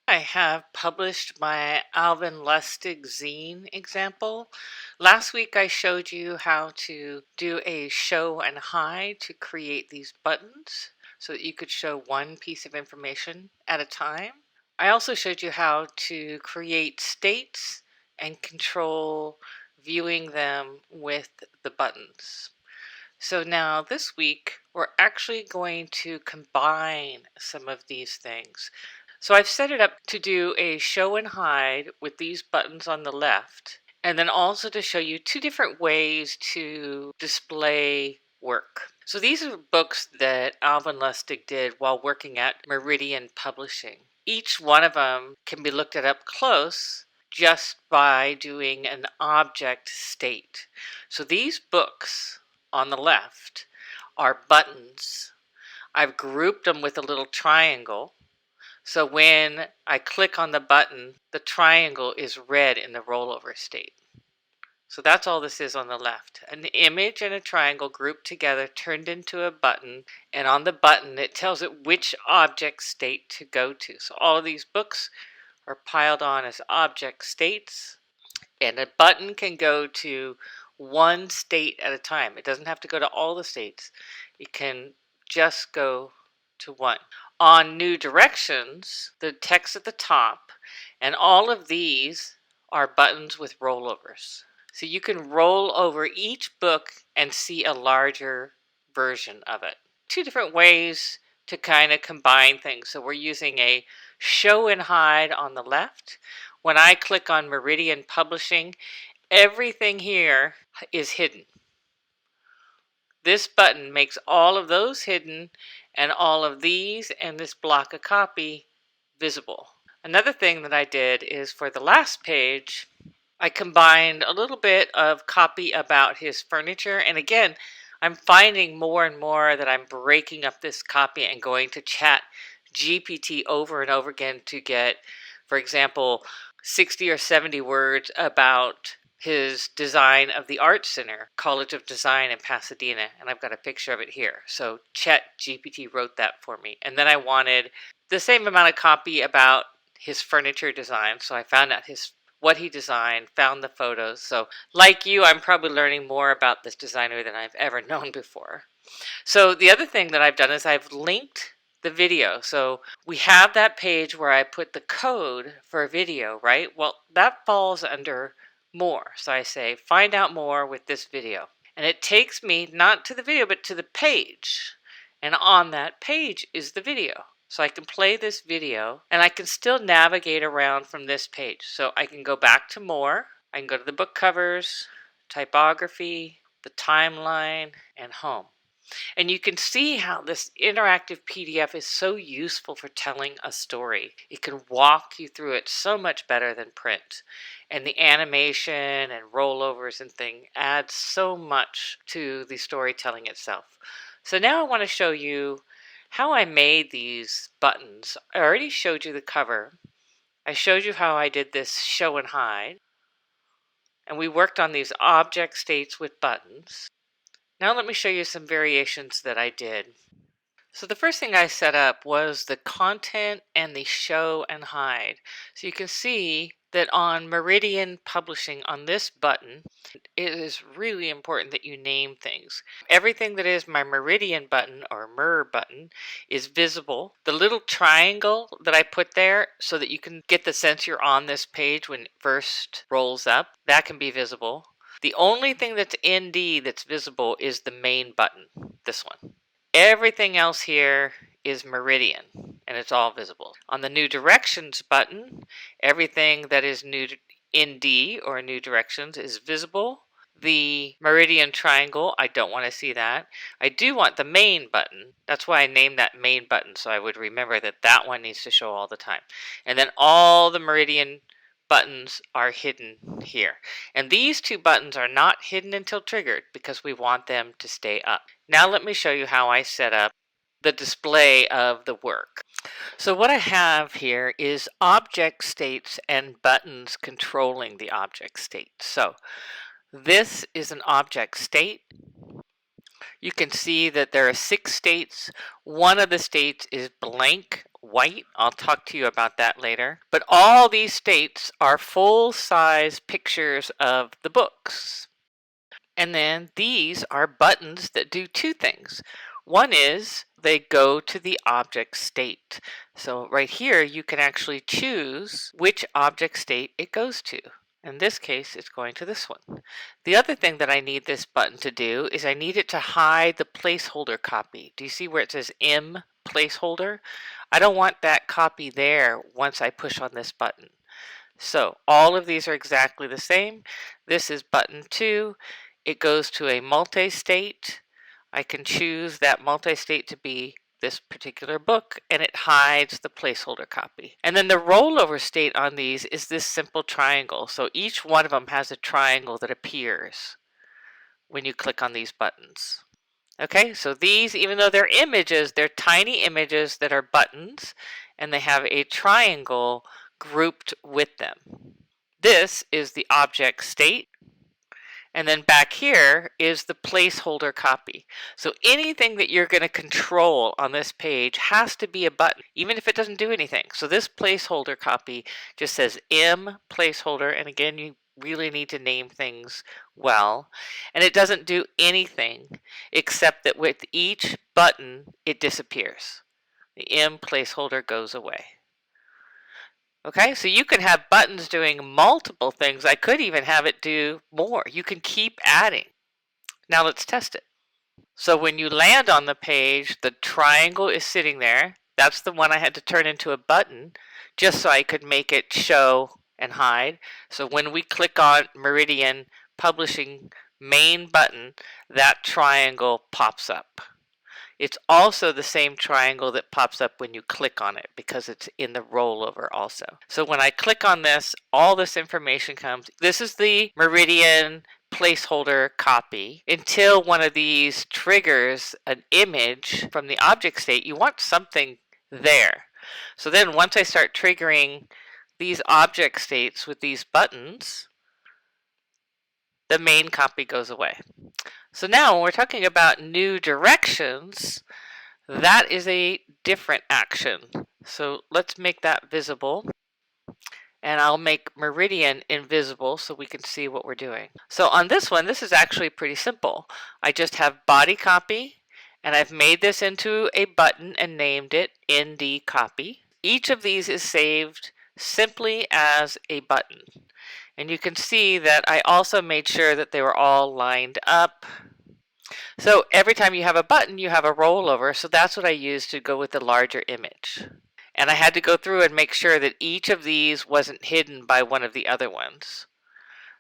I have published my Alvin Lustig zine example. Last week I showed you how to do a show and hide to create these buttons so that you could show one piece of information at a time. I also showed you how to create states and control viewing them with the buttons. So now this week we're actually going to combine some of these things. So I've set it up to do a show and hide with these buttons on the left, and then also to show you two different ways to display work. So these are books that Alvin Lustig did while working at Meridian Publishing. Each one of them can be looked at up close just by doing an object state. So these books on the left are buttons. I've grouped them with a little triangle. So when I click on the button, the triangle is red in the rollover state. So that's all this is on the left. An image and a triangle grouped together turned into a button, and on the button it tells it which object state to go to. So all of these books are piled on as object states, and a button can go to one state at a time. It doesn't have to go to all the states. It can just go to one. On new directions, the text at the top, and all of these are buttons with rollovers. So you can roll over each book and see a larger version of it. Two different ways to kind of combine things. So we're using a show and hide on the left. When I click on Meridian Publishing, everything here is hidden. This button makes all of those hidden and all of these and this block of copy visible. Another thing that I did is for the last page, I combined a little bit of copy about his furniture. And again, I'm finding more and more that I'm breaking up this copy and going to Chat GPT over and over again to get, for example, 60 or 70 words about his design of the Art Center, College of Design in Pasadena, and I've got a picture of it here. So Chat GPT wrote that for me. And then I wanted the same amount of copy about his furniture design, so I found out what he designed, found the photos. So like you, I'm probably learning more about this designer than I've ever known before. So the other thing that I've done is I've linked the video. So we have that page where I put the code for a video, right? Well, that falls under more. So I say, find out more with this video. And it takes me not to the video, but to the page. And on that page is the video. So I can play this video and I can still navigate around from this page. So I can go back to more. I can go to the book covers, typography, the timeline, and home. And you can see how this interactive PDF is so useful for telling a story. It can walk you through it so much better than print. And the animation and rollovers and thing adds so much to the storytelling itself. So now I want to show you how I made these buttons. I already showed you the cover. I showed you how I did this show and hide. And we worked on these object states with buttons. Now let me show you some variations that I did. So the first thing I set up was the content and the show and hide. So you can see that on Meridian Publishing, on this button, it is really important that you name things. Everything that is my Meridian button or Mer button is visible. The little triangle that I put there so that you can get the sense you're on this page when it first rolls up, that can be visible. The only thing that's ND that's visible is the main button, this one. Everything else here is Meridian, and it's all visible. On the New Directions button, everything that is new ND or New Directions is visible. The Meridian triangle, I don't want to see that. I do want the main button. That's why I named that main button, so I would remember that that one needs to show all the time. And then all the Meridian buttons are hidden here. And these two buttons are not hidden until triggered because we want them to stay up. Now let me show you how I set up the display of the work. So what I have here is object states and buttons controlling the object state. So this is an object state. You can see that there are 6 states. One of the states is blank white. I'll talk to you about that later. But all these states are full-size pictures of the books. And then these are buttons that do two things. One is they go to the object state. So right here, you can actually choose which object state it goes to. In this case, it's going to this one. The other thing that I need this button to do is I need it to hide the placeholder copy. Do you see where it says M placeholder? I don't want that copy there once I push on this button. So all of these are exactly the same. This is button 2. It goes to a multi-state. I can choose that multi-state to be this particular book, and it hides the placeholder copy. And then the rollover state on these is this simple triangle. So each one of them has a triangle that appears when you click on these buttons. Okay, so these, even though they're images, they're tiny images that are buttons, and they have a triangle grouped with them. This is the object state. And then back here is the placeholder copy. So anything that you're going to control on this page has to be a button, even if it doesn't do anything. So this placeholder copy just says M placeholder. And again, you really need to name things well. And it doesn't do anything except that with each button, it disappears. The M placeholder goes away. Okay, so you can have buttons doing multiple things. I could even have it do more. You can keep adding. Now let's test it. So when you land on the page, the triangle is sitting there. That's the one I had to turn into a button just so I could make it show and hide. So when we click on Meridian Publishing main button, that triangle pops up. It's also the same triangle that pops up when you click on it because it's in the rollover also. So when I click on this, all this information comes. This is the Meridian placeholder copy. Until one of these triggers an image from the object state, you want something there. So then once I start triggering these object states with these buttons, the main copy goes away. So now when we're talking about new directions, that is a different action. So let's make that visible. And I'll make Meridian invisible so we can see what we're doing. So on this one, this is actually pretty simple. I just have body copy, and I've made this into a button and named it ND copy. Each of these is saved simply as a button. And you can see that I also made sure that they were all lined up. So every time you have a button, you have a rollover. So that's what I used to go with the larger image. And I had to go through and make sure that each of these wasn't hidden by one of the other ones.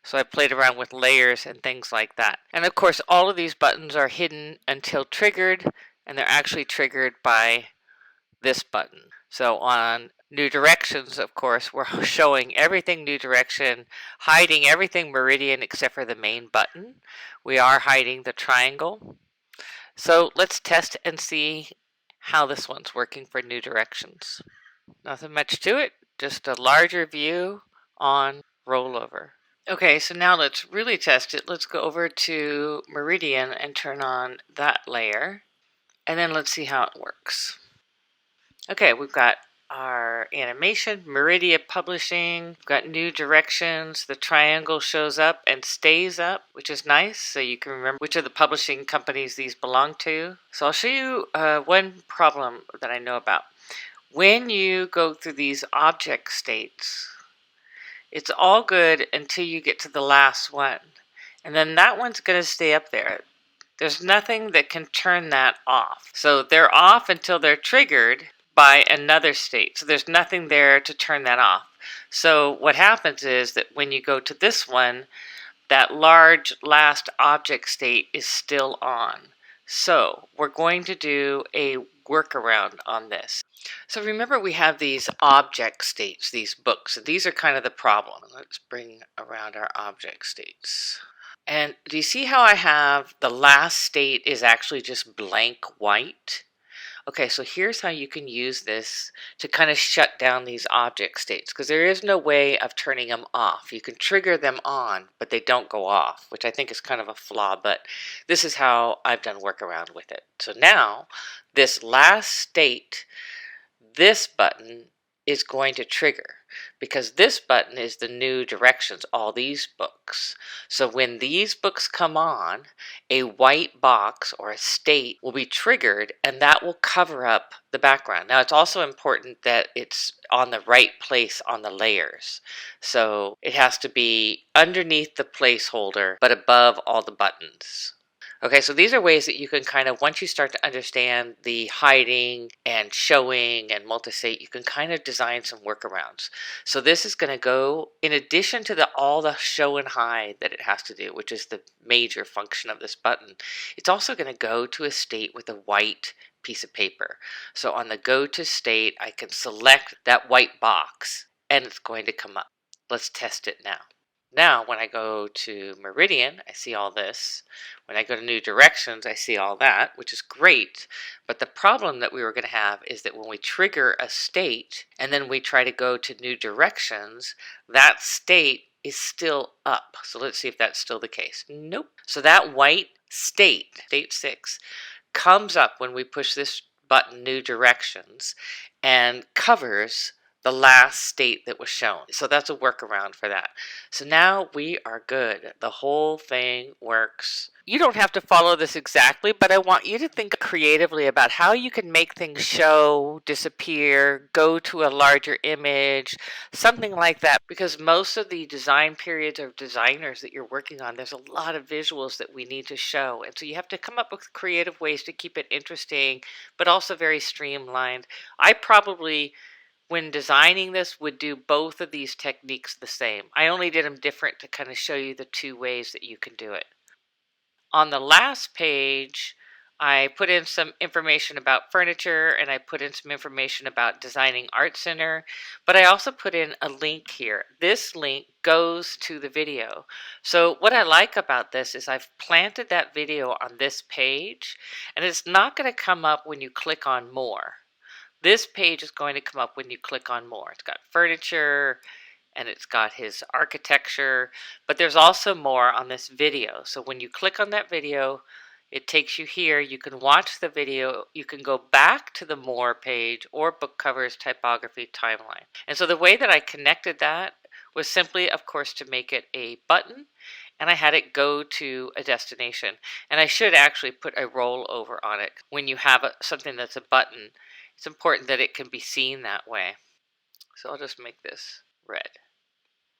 So I played around with layers and things like that. And of course, all of these buttons are hidden until triggered, and they're actually triggered by this button. So on New Directions, of course, we're showing everything New Direction, hiding everything Meridian except for the main button. We are hiding the triangle. So let's test and see how this one's working for New Directions. Nothing much to it, just a larger view on rollover. Okay, so now let's really test it. Let's go over to Meridian and turn on that layer, and then let's see how it works. Okay, we've got our animation, Meridian Publishing, we've got New Directions, the triangle shows up and stays up, which is nice, so you can remember which of the publishing companies these belong to. So I'll show you one problem that I know about. When you go through these object states, it's all good until you get to the last one, and then that one's going to stay up there. There's nothing that can turn that off. So they're off until they're triggered by another state. So there's nothing there to turn that off. So what happens is that when you go to this one, that large last object state is still on. So we're going to do a workaround on this. So remember we have these object states, these books, and these are kind of the problem. Let's bring around our object states. And do you see how I have the last state is actually just blank white? Okay, so here's how you can use this to kind of shut down these object states, because there is no way of turning them off. You can trigger them on, but they don't go off, which I think is kind of a flaw, but this is how I've done workaround with it. So now, this last state, this button is going to trigger, because this button is the new directions, all these books. So when these books come on, a white box or a state will be triggered, and that will cover up the background. Now, it's also important that it's on the right place on the layers. So it has to be underneath the placeholder, but above all the buttons. Okay, so these are ways that you can kind of, once you start to understand the hiding and showing and multi-state, you can kind of design some workarounds. So this is going to go, in addition to all the show and hide that it has to do, which is the major function of this button, it's also going to go to a state with a white piece of paper. So on the go to state, I can select that white box and it's going to come up. Let's test it now. Now, when I go to Meridian, I see all this. When I go to New Directions, I see all that, which is great. But the problem that we were going to have is that when we trigger a state and then we try to go to New Directions, that state is still up. So let's see if that's still the case. Nope. So that white state, state 6, comes up when we push this button, New Directions, and covers the last state that was shown. So that's a workaround for that. So now we are good. The whole thing works. You don't have to follow this exactly, but I want you to think creatively about how you can make things show, disappear, go to a larger image, something like that. Because most of the design periods of designers that you're working on, there's a lot of visuals that we need to show. And so you have to come up with creative ways to keep it interesting, but also very streamlined. I probably, when designing this, would do both of these techniques the same. I only did them different to kind of show you the two ways that you can do it. On the last page, I put in some information about furniture and I put in some information about designing art center, but I also put in a link here. This link goes to the video. So what I like about this is I've planted that video on this page, and it's not going to come up when you click on more. This page is going to come up when you click on more. It's got furniture and it's got his architecture, but there's also more on this video. So when you click on that video, it takes you here. You can watch the video. You can go back to the more page or book covers, typography, timeline. And so the way that I connected that was simply, of course, to make it a button, and I had it go to a destination. And I should actually put a rollover on it. When you have something that's a button, it's important that it can be seen that way. So I'll just make this red.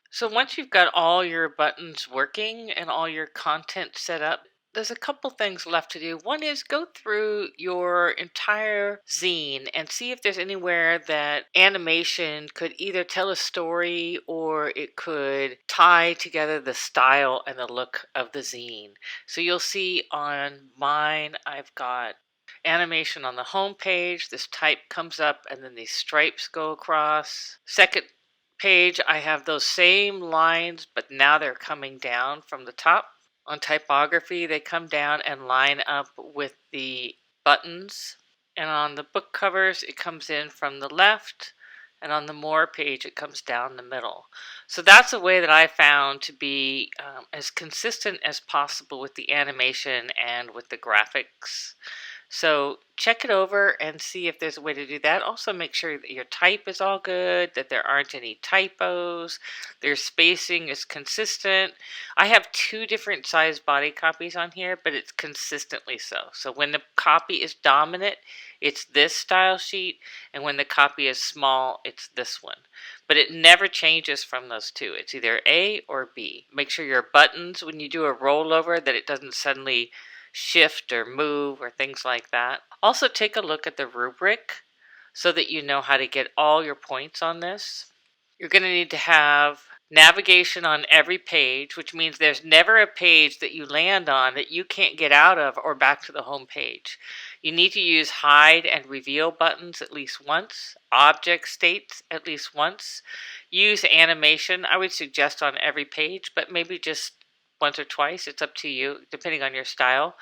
So once you've got all your buttons working and all your content set up, there's a couple things left to do. One is go through your entire zine and see if there's anywhere that animation could either tell a story or it could tie together the style and the look of the zine. So you'll see on mine, I've got animation on the home page. This type comes up and then these stripes go across. Second page, I have those same lines, but now they're coming down from the top. On typography, they come down and line up with the buttons. And on the book covers, it comes in from the left. And on the more page, it comes down the middle. So that's a way that I found to be as consistent as possible with the animation and with the graphics. So check it over and see if there's a way to do that. Also make sure that your type is all good, that there aren't any typos, their spacing is consistent. I have 2 different size body copies on here, but it's consistently so. So when the copy is dominant, it's this style sheet, and when the copy is small, it's this one. But it never changes from those 2. It's either A or B. Make sure your buttons, when you do a rollover, that it doesn't suddenly shift or move or things like that. Also take a look at the rubric so that you know how to get all your points on this. You're going to need to have navigation on every page, which means there's never a page that you land on that you can't get out of or back to the home page. You need to use hide and reveal buttons at least once, object states at least once. Use animation, I would suggest on every page, but maybe just once or twice. It's up to you, depending on your style.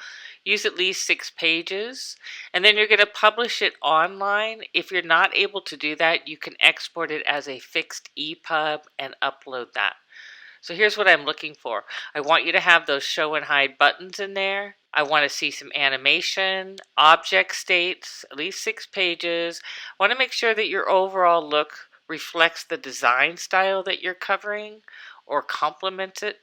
Use at least 6 pages, and then you're going to publish it online. If you're not able to do that, you can export it as a fixed EPUB and upload that. So here's what I'm looking for. I want you to have those show and hide buttons in there. I want to see some animation, object states, at least 6 pages. I want to make sure that your overall look reflects the design style that you're covering or complements it.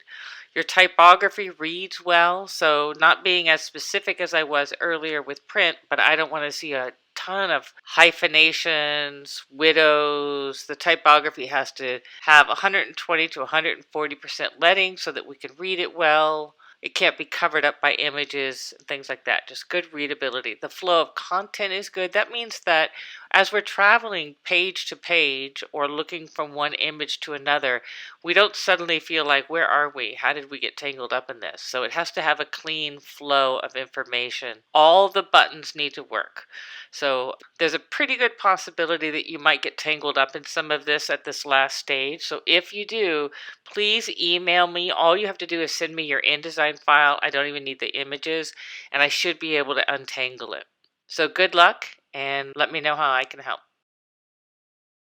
Your typography reads well, so not being as specific as I was earlier with print, but I don't want to see a ton of hyphenations, widows. The typography has to have 120 to 140% leading so that we can read it well. It can't be covered up by images and things like that. Just good readability. The flow of content is good. That means that as we're traveling page to page or looking from one image to another, we don't suddenly feel like, where are we? How did we get tangled up in this? So it has to have a clean flow of information. All the buttons need to work. So there's a pretty good possibility that you might get tangled up in some of this at this last stage. So if you do, please email me. All you have to do is send me your InDesign file. I don't even need the images, and I should be able to untangle it. So good luck, and let me know how I can help.